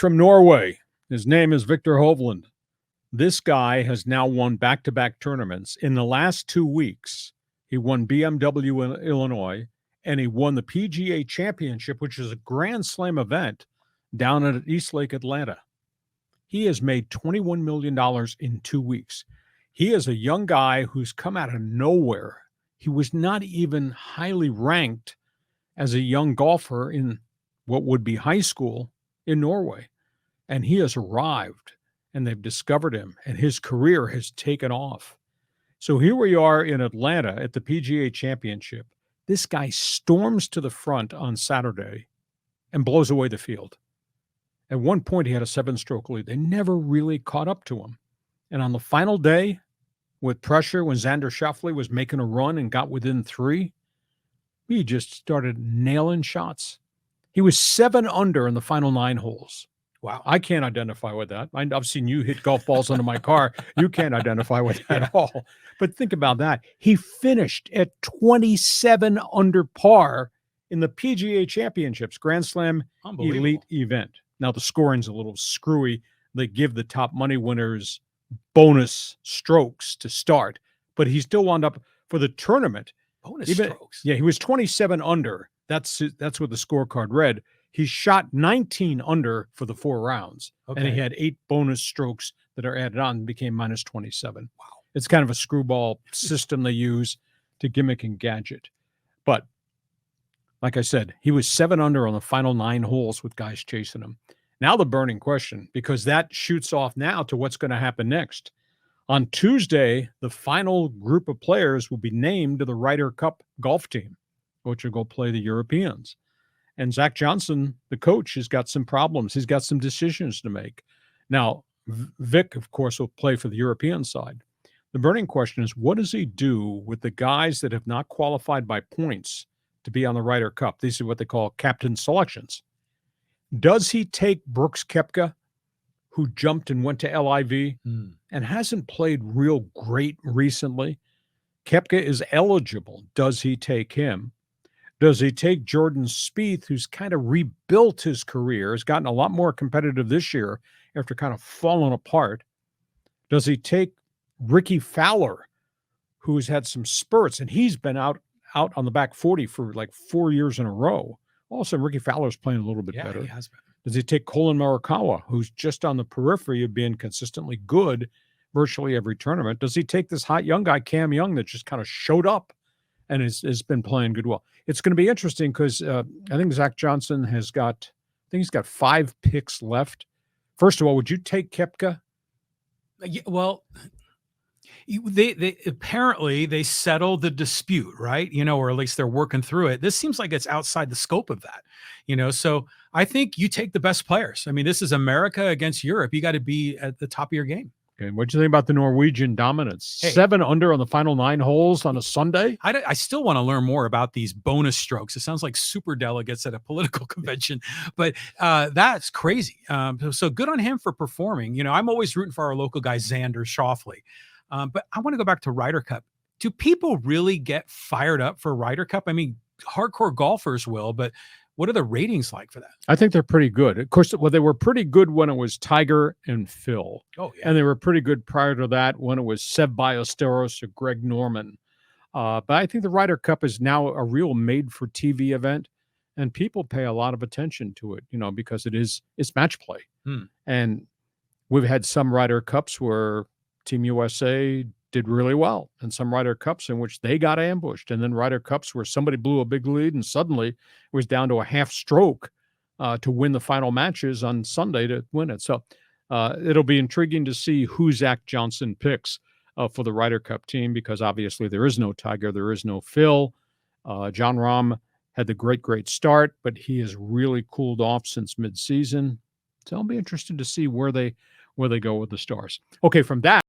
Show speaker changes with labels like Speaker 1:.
Speaker 1: from Norway. His name is Viktor Hovland. This guy has now won back-to-back tournaments. In the last 2 weeks, he won BMW in Illinois, and he won the PGA Championship, which is a Grand Slam event, down at East Lake, Atlanta. He has made $21 million in 2 weeks. He is a young guy who's come out of nowhere. He was not even highly ranked as a young golfer in what would be high school in Norway. And he has arrived, and they've discovered him, and his career has taken off. So here we are in Atlanta at the PGA Championship. This guy storms to the front on Saturday and blows away the field. At one point, he had a 7-stroke lead. They never really caught up to him. And on the final day, with pressure, when Xander Schauffele was making a run and got within 3, he just started nailing shots. He was 7 under in the final 9 holes. Wow, I can't identify with that. I've seen you hit golf balls under my car. You can't identify with that at all. But think about that. He finished at 27 under par in the PGA Championships, Grand Slam Elite event. Now, the scoring's a little screwy. They give the top money winners bonus strokes to start, but he still wound up for the tournament.
Speaker 2: Bonus strokes?
Speaker 1: Yeah, he was 27 under. That's what the scorecard read. He shot 19 under for the 4 rounds, and he had 8 bonus strokes that are added on and became minus 27. Wow. It's kind of a screwball system they use to gimmick and gadget. But like I said, he was 7 under on the final 9 holes with guys chasing him. Now the burning question, because that shoots off now to what's going to happen next. On Tuesday, the final group of players will be named to the Ryder Cup golf team, which will go play the Europeans. And Zach Johnson, the coach, has got some problems. He's got some decisions to make. Now, Vic, of course, will play for the European side. The burning question is, what does he do with the guys that have not qualified by points to be on the Ryder Cup? These are what they call captain selections. Does he take Brooks Koepka, who jumped and went to LIV and hasn't played real great recently? Koepka is eligible. Does he take him? Does he take Jordan Spieth, who's kind of rebuilt his career, has gotten a lot more competitive this year after kind of falling apart? Does he take Rickie Fowler, who's had some spurts, and he's been out on the back 40 for like 4 years in a row? All of a sudden, Rickie Fowler's playing a little bit better.
Speaker 2: He has been.
Speaker 1: Does he take Colin Morikawa, who's just on the periphery of being consistently good virtually every tournament? Does he take this hot young guy, Cam Young, that just kind of showed up and has been playing good well? It's going to be interesting because I think Zach Johnson he's got 5 picks left. First of all, would you take Koepka?
Speaker 2: Yeah, well, they apparently they settled the dispute, right? Or at least they're working through it. This seems like it's outside the scope of that, so I think you take the best players. I mean, this is America against Europe. You got to be at the top of your game.
Speaker 1: Okay, what do you think about the Norwegian dominance? 7 under on the final 9 holes on a Sunday?
Speaker 2: I still want to learn more about these bonus strokes. It sounds like super delegates at a political convention, but that's crazy. So good on him for performing. I'm always rooting for our local guy, Xander Schauffele. But I want to go back to Ryder Cup. Do people really get fired up for Ryder Cup? I mean, hardcore golfers will, but what are the ratings like for that?
Speaker 1: I think they're pretty good. Of course, they were pretty good when it was Tiger and Phil.
Speaker 2: Oh, yeah.
Speaker 1: And they were pretty good prior to that when it was Seb Ballesteros or Greg Norman. But I think the Ryder Cup is now a real made-for-TV event, and people pay a lot of attention to it, because it's match play. And we've had some Ryder Cups where Team USA did really well, and some Ryder Cups in which they got ambushed, and then Ryder Cups where somebody blew a big lead and suddenly it was down to a half stroke to win the final matches on Sunday to win it. So it'll be intriguing to see who Zach Johnson picks for the Ryder Cup team, because obviously there is no Tiger, there is no Phil. Jon Rahm had the great start, but he has really cooled off since midseason. So I'll be interested to see where they go with the stars. Okay, from that,